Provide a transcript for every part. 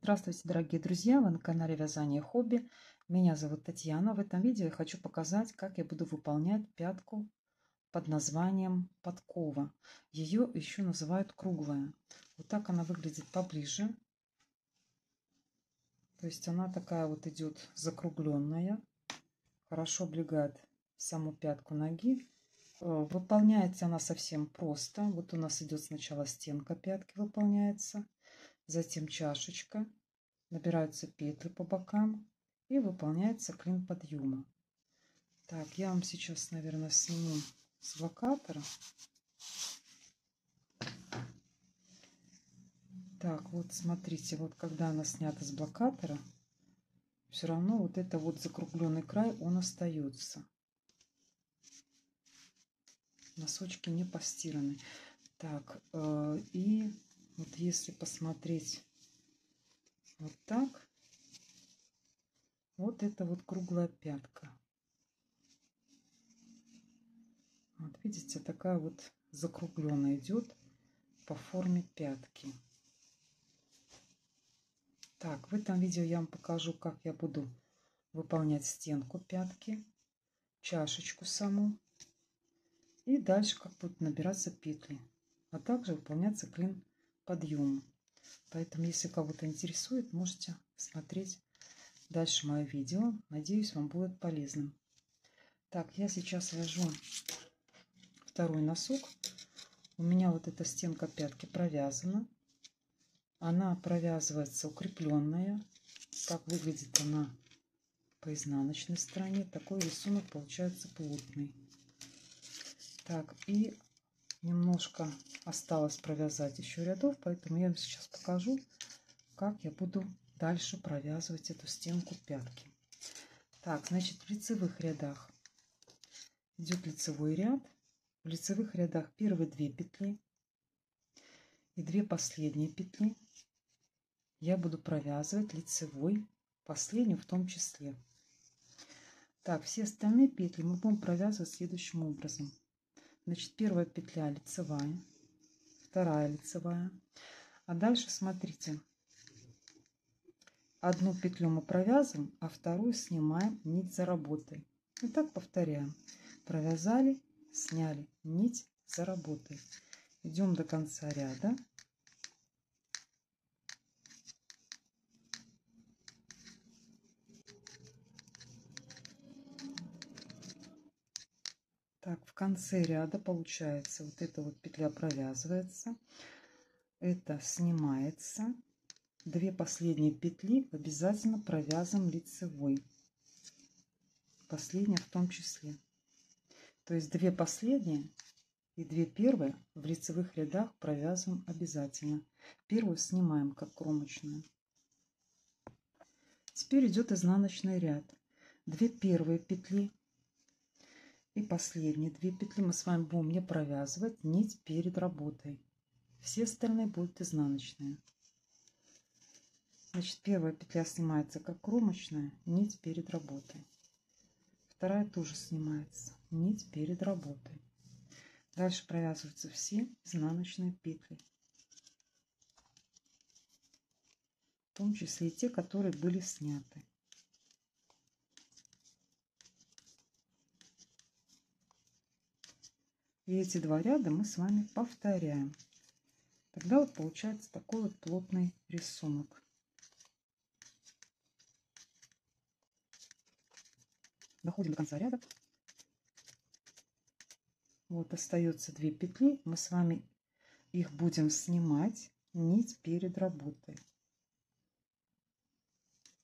Здравствуйте, дорогие друзья! Вы на канале Вязание Хобби. Меня зовут Татьяна. В этом видео я хочу показать, как я буду выполнять пятку под названием подкова. Ее еще называют круглая. Вот так она выглядит поближе. То есть она такая вот идет закругленная. Хорошо облегает саму пятку ноги. Выполняется она совсем просто. Вот у нас идет сначала стенка пятки выполняется, затем чашечка. Набираются петли по бокам и выполняется клин подъема. Так, я вам сейчас, наверное, сниму с блокатора. Так, вот смотрите, вот когда она снята с блокатора, все равно вот это вот закругленный край, он остается. Носочки не постираны. Так, и вот если посмотреть вот так, вот это вот круглая пятка. Вот видите, такая вот закругленная идет по форме пятки. Так, в этом видео я вам покажу, как я буду выполнять стенку пятки, чашечку саму. И дальше как будут набираться петли, а также выполняться клин подъема. Поэтому, если кого-то интересует, можете смотреть дальше мое видео. Надеюсь, вам будет полезным. Так, я сейчас вяжу второй носок. У меня вот эта стенка пятки провязана. Она провязывается укрепленная. Так выглядит она по изнаночной стороне. Такой рисунок получается плотный. Так, и немножко осталось провязать еще рядов, поэтому я вам сейчас покажу, как я буду дальше провязывать эту стенку пятки. Так, значит, в лицевых рядах идет лицевой ряд. В лицевых рядах первые 2 петли и 2 последние петли я буду провязывать лицевой, последнюю в том числе. Так, все остальные петли мы будем провязывать следующим образом. Значит, первая петля лицевая, вторая лицевая. А дальше смотрите, одну петлю мы провязываем, а вторую снимаем нить за работой. И так повторяем. Провязали, сняли нить за работой. Идем до конца ряда. Так, в конце ряда получается вот эта вот петля провязывается, это снимается. 2 последние петли обязательно провязываем лицевой, последняя в том числе. То есть 2 последние и 2 первые в лицевых рядах провязываем обязательно. Первую снимаем как кромочную. Теперь идет изнаночный ряд. 2 первые петли и последние 2 петли мы с вами будем не провязывать нить перед работой. Все остальные будут изнаночные. Значит, первая петля снимается как кромочная, нить перед работой. Вторая тоже снимается, нить перед работой. Дальше провязываются все изнаночные петли, в том числе и те, которые были сняты. И эти 2 ряда мы с вами повторяем. Тогда вот получается такой вот плотный рисунок. Доходим до конца ряда. Вот остается 2 петли. Мы с вами их будем снимать нить перед работой.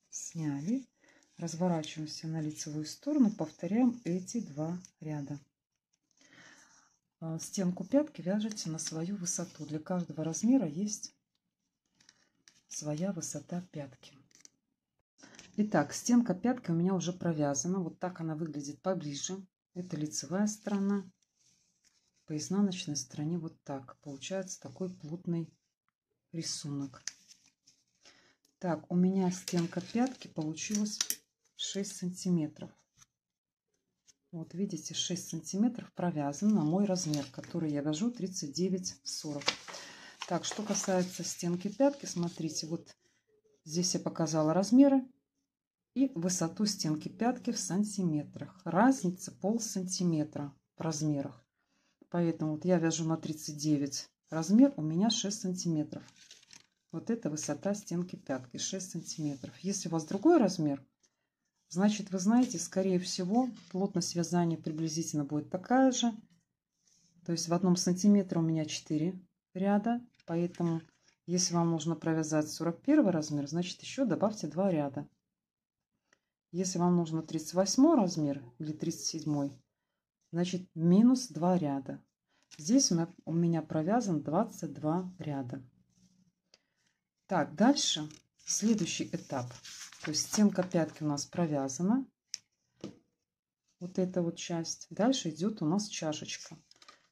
Сняли. Разворачиваемся на лицевую сторону. Повторяем эти 2 ряда. Стенку пятки вяжете на свою высоту. Для каждого размера есть своя высота пятки. Итак, стенка пятки у меня уже провязана. Вот так она выглядит поближе. Это лицевая сторона. По изнаночной стороне вот так. Получается такой плотный рисунок. Так, у меня стенка пятки получилась 6 сантиметров. Вот видите, 6 сантиметров провязан на мой размер, который я вяжу 39-40. Так, что касается стенки пятки, смотрите, вот Здесь я показала размеры и высоту стенки пятки в сантиметрах. Разница полсантиметра в размерах. Поэтому вот я вяжу на 39 размер, у меня 6 сантиметров. Вот это высота стенки пятки, 6 сантиметров. Если у вас другой размер, значит, вы знаете, скорее всего, плотность вязания приблизительно будет такая же. То есть в 1 сантиметре у меня 4 ряда. Поэтому, если вам нужно провязать 41 размер, значит, еще добавьте 2 ряда. Если вам нужно 38 размер или 37, значит, минус 2 ряда. Здесь у меня провязан 22 ряда. Так, дальше следующий этап. То есть стенка пятки у нас провязана. Вот эта вот часть. Дальше идет у нас чашечка.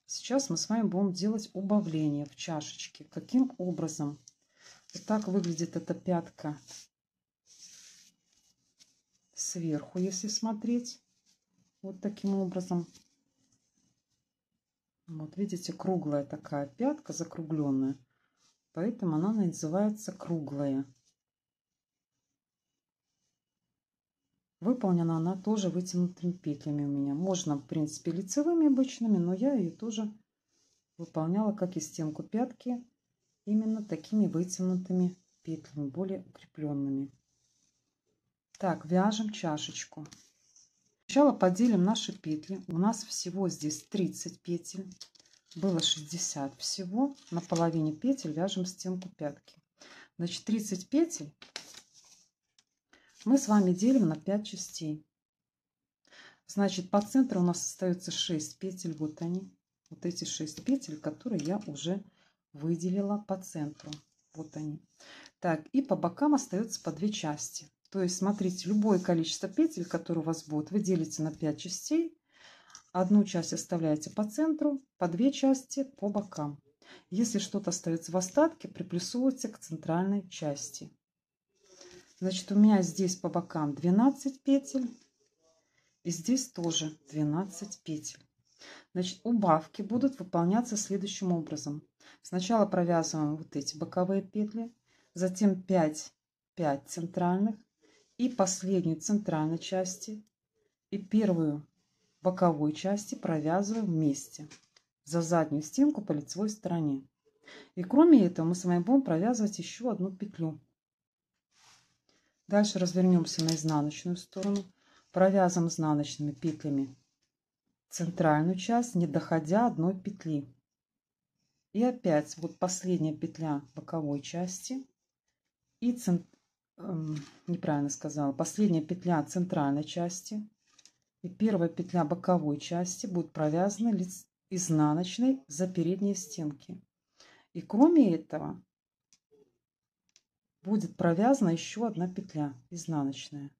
Сейчас мы с вами будем делать убавление в чашечке. Каким образом? Вот так выглядит эта пятка сверху, если смотреть. Вот таким образом. Вот видите, круглая такая пятка, закругленная. Поэтому она называется круглая. Выполнена она тоже вытянутыми петлями у меня. Можно, в принципе, лицевыми обычными, но я ее тоже выполняла, как и стенку пятки, именно такими вытянутыми петлями, более укрепленными. Так, вяжем чашечку. Сначала поделим наши петли. У нас всего здесь 30 петель. Было 60 всего. На половине петель вяжем стенку пятки. Значит, 30 петель мы с вами делим на 5 частей. Значит, по центру у нас остается 6 петель. Вот они. Вот эти 6 петель, которые я уже выделила по центру. Вот они. Так, и по бокам остается по 2 части. То есть, смотрите, любое количество петель, которые у вас будут, вы делите на 5 частей. Одну часть оставляете по центру, по 2 части по бокам. Если что-то остается в остатке, приплюсуйте к центральной части. Значит, у меня здесь по бокам 12 петель. И здесь тоже 12 петель. Значит, убавки будут выполняться следующим образом. Сначала провязываем вот эти боковые петли, затем 5 центральных и последнюю центральной части и первую боковой части провязываем вместе за заднюю стенку по лицевой стороне. И кроме этого мы с вами будем провязывать еще одну петлю. Дальше развернемся на изнаночную сторону, провязываем изнаночными петлями центральную часть, не доходя одной петли. И опять вот последняя петля боковой части и неправильно сказала, последняя петля центральной части и первая петля боковой части будут провязаны изнаночной за передние стенки. И кроме этого будет провязана еще одна петля изнаночная.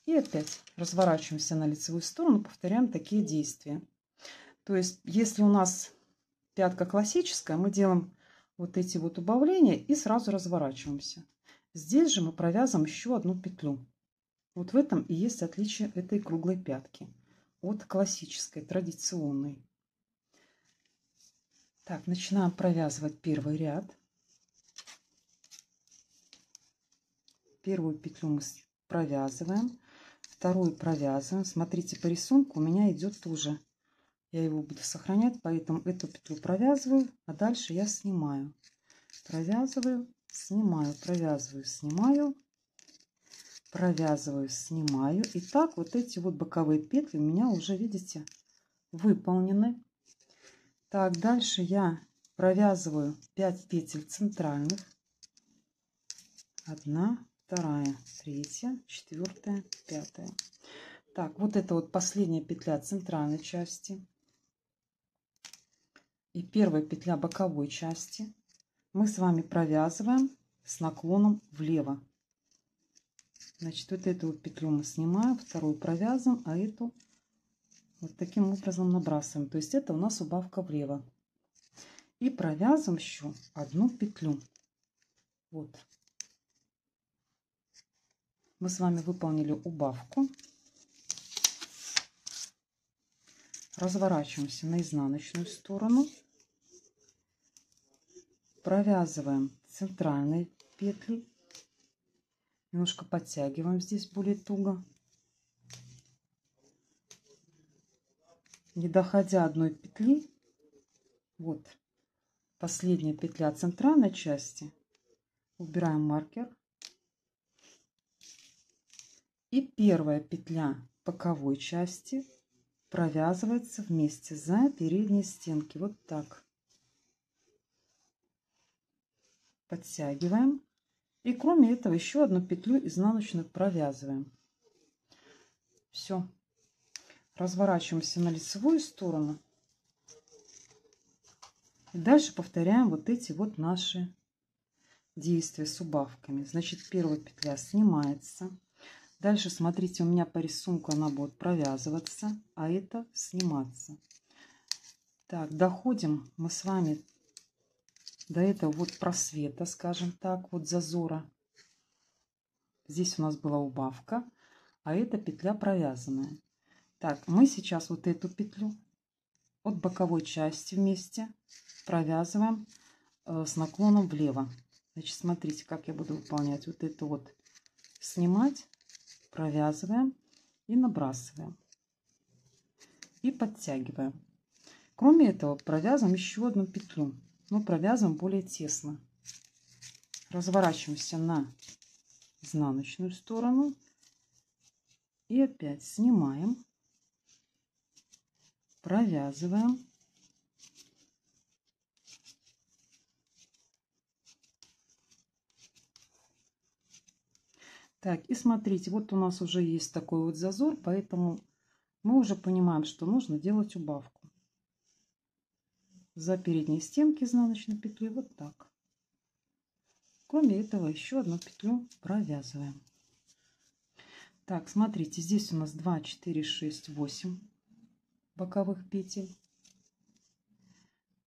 И опять разворачиваемся на лицевую сторону, повторяем такие действия. То есть, если у нас пятка классическая, мы делаем вот эти вот убавления и сразу разворачиваемся. Здесь же мы провязываем еще одну петлю. Вот в этом и есть отличие этой круглой пятки от классической, традиционной. Так, начинаем провязывать первый ряд. Первую петлю мы провязываем, вторую провязываем. Смотрите, по рисунку у меня идет тоже. Я его буду сохранять, поэтому эту петлю провязываю, а дальше я снимаю. Провязываю, снимаю, провязываю, снимаю, провязываю, снимаю. И так вот эти вот боковые петли у меня уже, видите, выполнены. Так, дальше я провязываю 5 петель центральных. 1, 2, 3, 4, 5. Так, вот это вот последняя петля центральной части и первая петля боковой части мы с вами провязываем с наклоном влево. Значит, вот эту вот петлю мы снимаем, вторую провязываем, а эту вот таким образом набрасываем. То есть это у нас убавка влево. И провязываем еще одну петлю. Вот. Мы с вами выполнили убавку. Разворачиваемся на изнаночную сторону. Провязываем центральные петли Немножко подтягиваем здесь более туго. Не доходя одной петли, вот последняя петля центральной части, убираем маркер. И первая петля боковой части провязывается вместе за передние стенки. Вот так. Подтягиваем. И кроме этого еще одну петлю изнаночную провязываем. Все. Разворачиваемся на лицевую сторону. И дальше повторяем вот эти вот наши действия с убавками. Значит, первая петля снимается. Дальше, смотрите, у меня по рисунку она будет провязываться, а это сниматься. Так, доходим мы с вами до этого вот просвета, скажем так, вот зазора. Здесь у нас была убавка, а это петля провязанная. Так, мы сейчас вот эту петлю от боковой части вместе провязываем с наклоном влево. Значит, смотрите, как я буду выполнять. Вот это вот снимать, провязываем и набрасываем. И подтягиваем. Кроме этого, провязываем еще одну петлю. Но провязываем более тесно. Разворачиваемся на изнаночную сторону. И опять снимаем. Провязываем. Так, и смотрите, вот у нас уже есть такой вот зазор, поэтому мы уже понимаем, что нужно делать убавку. За передние стенки изнаночной петли вот так. Кроме этого, еще одну петлю провязываем. Так, смотрите, здесь у нас 2, 4, 6, 8 боковых петель.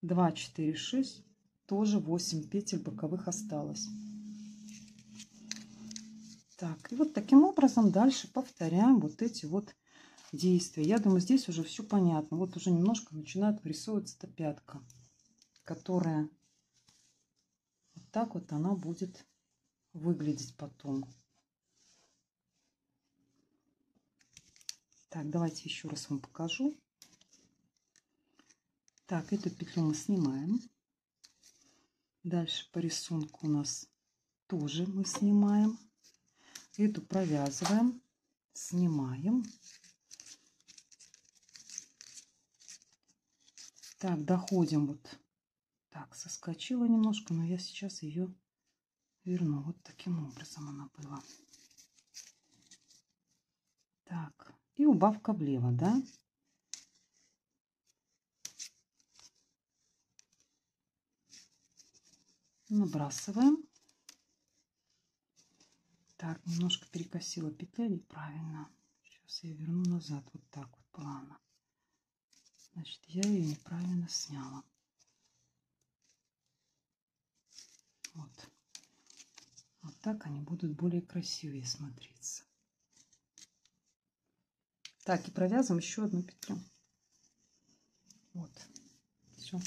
2, 4, 6, тоже 8 петель боковых осталось. Так, и вот таким образом дальше повторяем вот эти вот действия. Я думаю, здесь уже все понятно. Вот уже немножко начинает вырисовываться эта пятка, которая вот так вот она будет выглядеть потом. Так, давайте еще раз вам покажу. Так, эту петлю мы снимаем. Дальше по рисунку у нас тоже мы снимаем. Эту провязываем, снимаем. Так, доходим вот. Так, соскочила немножко, но я сейчас ее верну. Вот таким образом она была. Так, и убавка влево, да? Набрасываем. Так, немножко перекосила петля неправильно. Сейчас я верну назад. Вот так вот плавно. Значит, я ее неправильно сняла. Вот. Вот так они будут более красивее смотреться. Так, и провязываем еще одну петлю. Вот. Все.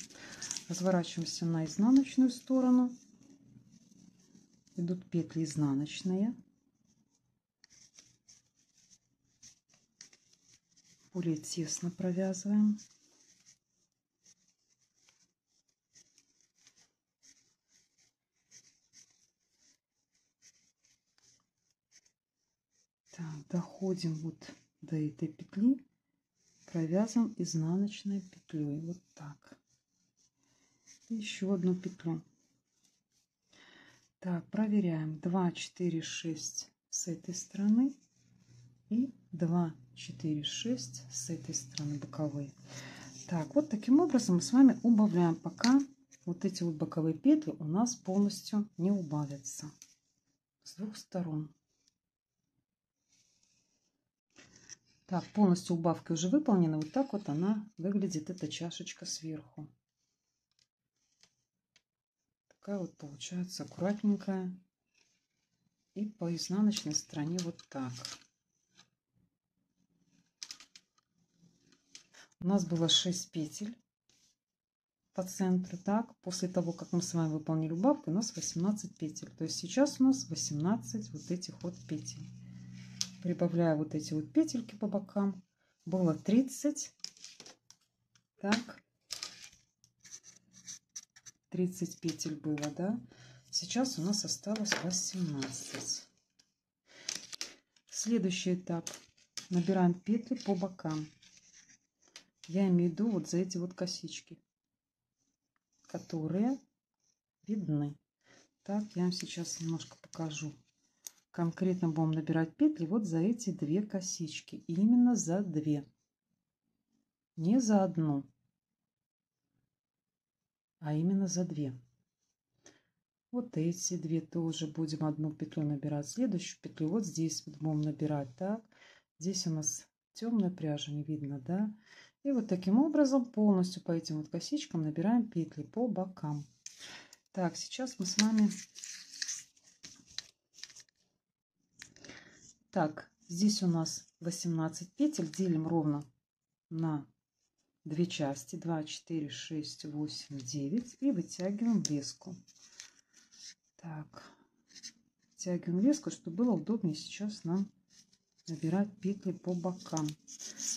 Разворачиваемся на изнаночную сторону. Идут петли изнаночные. Более тесно провязываем. Так, доходим вот до этой петли, провязываем изнаночной петлей. Вот так. Еще одну петлю. Так, проверяем. 2, 4, 6 с этой стороны. И 2, 4, 6 с этой стороны боковые. Так, вот таким образом мы с вами убавляем, пока вот эти вот боковые петли у нас полностью не убавятся с двух сторон. Так, полностью убавка уже выполнена. Вот так вот она выглядит, эта чашечка сверху. Такая вот получается аккуратненькая. И по изнаночной стороне вот так. У нас было 6 петель по центру. Так, после того, как мы с вами выполнили убавку, у нас 18 петель. То есть сейчас у нас 18 вот этих вот петель. Прибавляю вот эти вот петельки по бокам. Было 30. Так. 30 петель было, да? Сейчас у нас осталось 18. Следующий этап. Набираем петли по бокам. Я имею в виду вот за эти вот косички, которые видны. Так, я вам сейчас немножко покажу. Конкретно будем набирать петли вот за эти две косички. Именно за две. Не за одну, а именно за две. Вот эти две тоже будем одну петлю набирать. Следующую петлю вот здесь вот будем набирать. Так, здесь у нас темная пряжа, не видно, да? И вот таким образом полностью по этим вот косичкам набираем петли по бокам. Так, сейчас мы с вами... Так, здесь у нас 18 петель. Делим ровно на 2 части. 2, 4, 6, 8, 9. И вытягиваем леску. Так, вытягиваем леску, чтобы было удобнее сейчас нам набирать петли по бокам.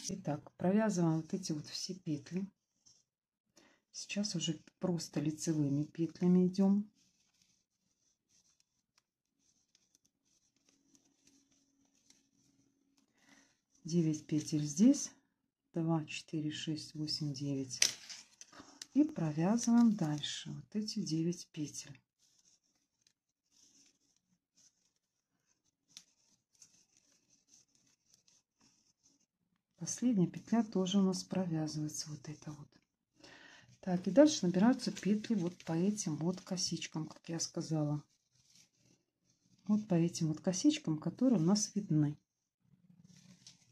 Итак, провязываем вот эти вот все петли. Сейчас уже просто лицевыми петлями идем. Девять петель здесь. 2, 4, 6, 8, 9. И провязываем дальше вот эти 9 петель. Последняя петля тоже у нас провязывается вот это вот. Так, и дальше набираются петли вот по этим вот косичкам, как я сказала. Вот по этим вот косичкам, которые у нас видны.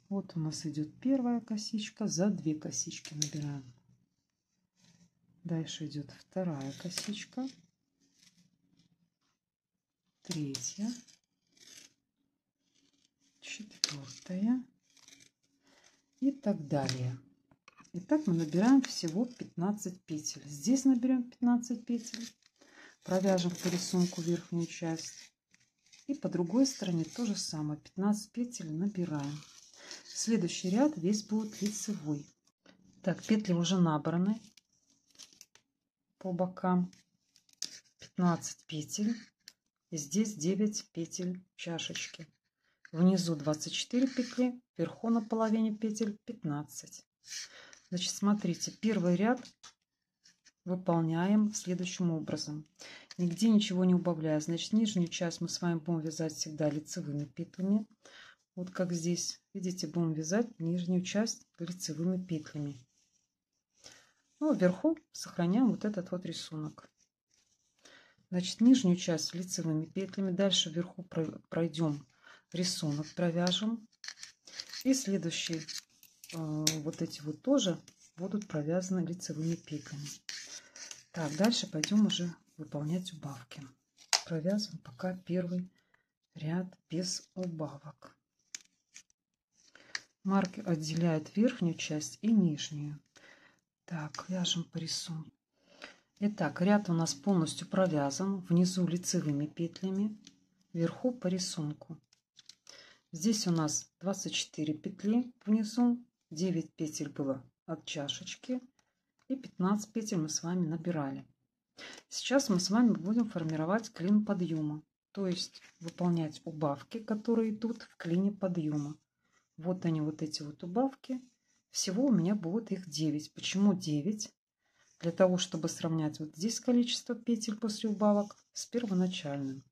Вот у нас идет первая косичка, за 2 косички набираем. Дальше идет вторая косичка, третья, четвертая и так далее. Итак, мы набираем всего 15 петель. Здесь наберем 15 петель, провяжем по рисунку верхнюю часть. И по другой стороне то же самое, 15 петель набираем. Следующий ряд весь будет лицевой. Так, петли уже набраны по бокам. 15 петель. И здесь 9 петель чашечки. Внизу 24 петли, вверху на половине петель 15. Значит, смотрите, первый ряд выполняем следующим образом. Нигде ничего не убавляя. Значит, нижнюю часть мы с вами будем вязать всегда лицевыми петлями. Вот как здесь, видите, будем вязать нижнюю часть лицевыми петлями. Ну, вверху сохраняем вот этот вот рисунок. Значит, нижнюю часть лицевыми петлями. Дальше вверху пройдем рисунок, провяжем. И следующие вот эти вот тоже будут провязаны лицевыми петлями. Так, дальше пойдем уже выполнять убавки. Провязываем пока первый ряд без убавок. Маркер отделяет верхнюю часть и нижнюю. Так, вяжем по рисунку. Итак, ряд у нас полностью провязан. Внизу лицевыми петлями, вверху по рисунку. Здесь у нас 24 петли внизу, 9 петель было от чашечки и 15 петель мы с вами набирали. Сейчас мы с вами будем формировать клин подъема, то есть выполнять убавки, которые идут в клине подъема. Вот они, вот эти вот убавки. Всего у меня будет их 9. Почему 9? Для того, чтобы сравнять вот здесь количество петель после убавок с первоначальным.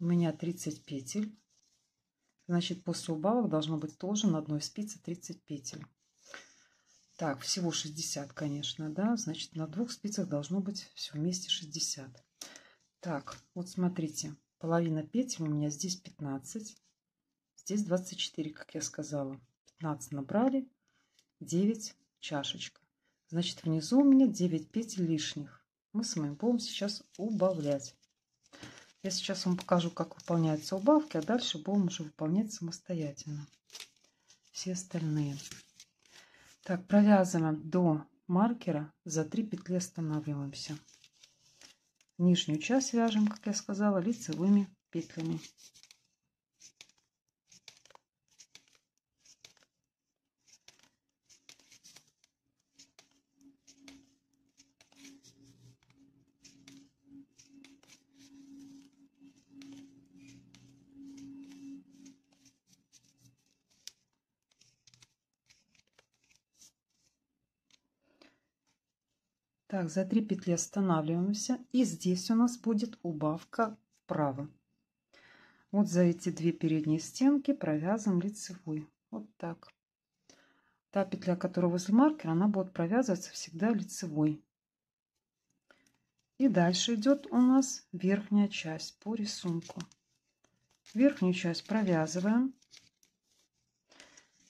У меня 30 петель. Значит, после убавок должно быть тоже на одной спице 30 петель. Так, всего 60, конечно, да. Значит, на 2 спицах должно быть все вместе 60. Так, вот смотрите. Половина петель у меня здесь 15. Здесь 24, как я сказала. 15 набрали, 9 чашечка. Значит, внизу у меня 9 петель лишних. Мы с вами будем сейчас убавлять. Я сейчас вам покажу, как выполняются убавки, а дальше будем уже выполнять самостоятельно все остальные. Так, провязываем до маркера за 3 петли останавливаемся. Нижнюю часть вяжем, как я сказала, лицевыми петлями. Так, за 3 петли останавливаемся. И здесь у нас будет убавка вправо. Вот за эти 2 передние стенки провязываем лицевой. Вот так. Та петля, которая возле маркера, она будет провязываться всегда лицевой. И дальше идет у нас верхняя часть по рисунку. Верхнюю часть провязываем.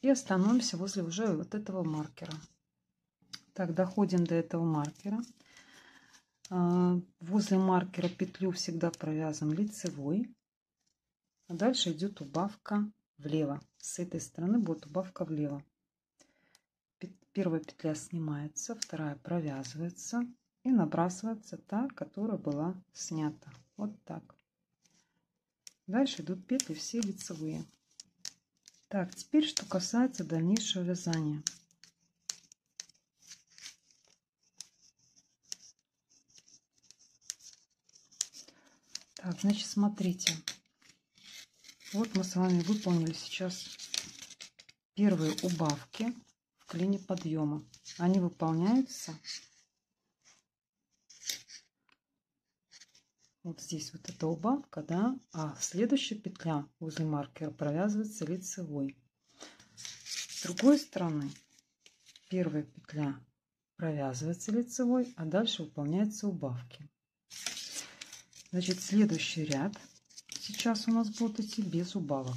И остановимся возле уже вот этого маркера. Так, доходим до этого маркера. Возле маркера петлю всегда провязываем лицевой. А дальше идет убавка влево. С этой стороны будет убавка влево. Первая петля снимается, вторая провязывается и набрасывается та, которая была снята. Вот так. Дальше идут петли все лицевые. Так, теперь что касается дальнейшего вязания. Так, значит, смотрите. Вот мы с вами выполнили сейчас первые убавки в клине подъема. Они выполняются вот здесь вот эта убавка, да, а следующая петля возле маркера провязывается лицевой. С другой стороны первая петля провязывается лицевой, а дальше выполняются убавки. Значит, следующий ряд сейчас у нас будет идти без убавок.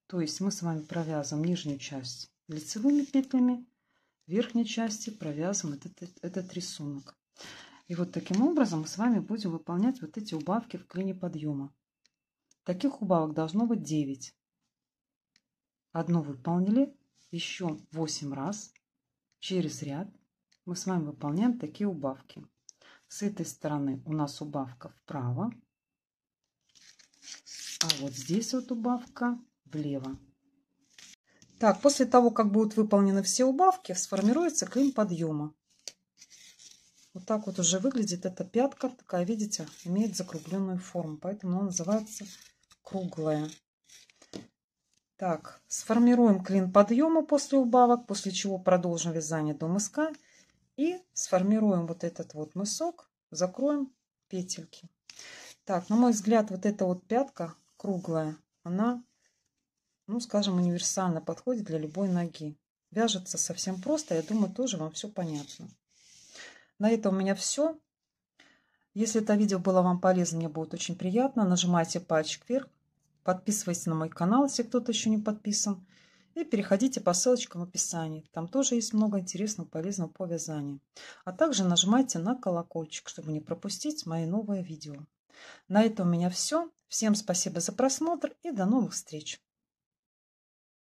То есть мы с вами провязываем нижнюю часть лицевыми петлями, в верхней части провязываем этот рисунок. И вот таким образом мы с вами будем выполнять вот эти убавки в клине подъема. Таких убавок должно быть 9. Одну выполнили, еще 8 раз через ряд мы с вами выполняем такие убавки. С этой стороны у нас убавка вправо, а вот здесь вот убавка влево. Так, после того, как будут выполнены все убавки, сформируется клин подъема. Вот так вот уже выглядит эта пятка. Такая, видите, имеет закругленную форму, поэтому она называется круглая. Так, сформируем клин подъема после убавок, после чего продолжим вязание до мыска. И сформируем вот этот вот мысок, закроем петельки. Так, на мой взгляд, вот эта вот пятка круглая, она, ну, скажем, универсально подходит для любой ноги. Вяжется совсем просто, я думаю, тоже вам все понятно. На этом у меня все. Если это видео было вам полезно, мне будет очень приятно. Нажимайте пальчик вверх, подписывайтесь на мой канал, если кто-то еще не подписан. И переходите по ссылочкам в описании. Там тоже есть много интересного, полезного по вязанию. А также нажимайте на колокольчик, чтобы не пропустить мои новые видео. На этом у меня все. Всем спасибо за просмотр и до новых встреч!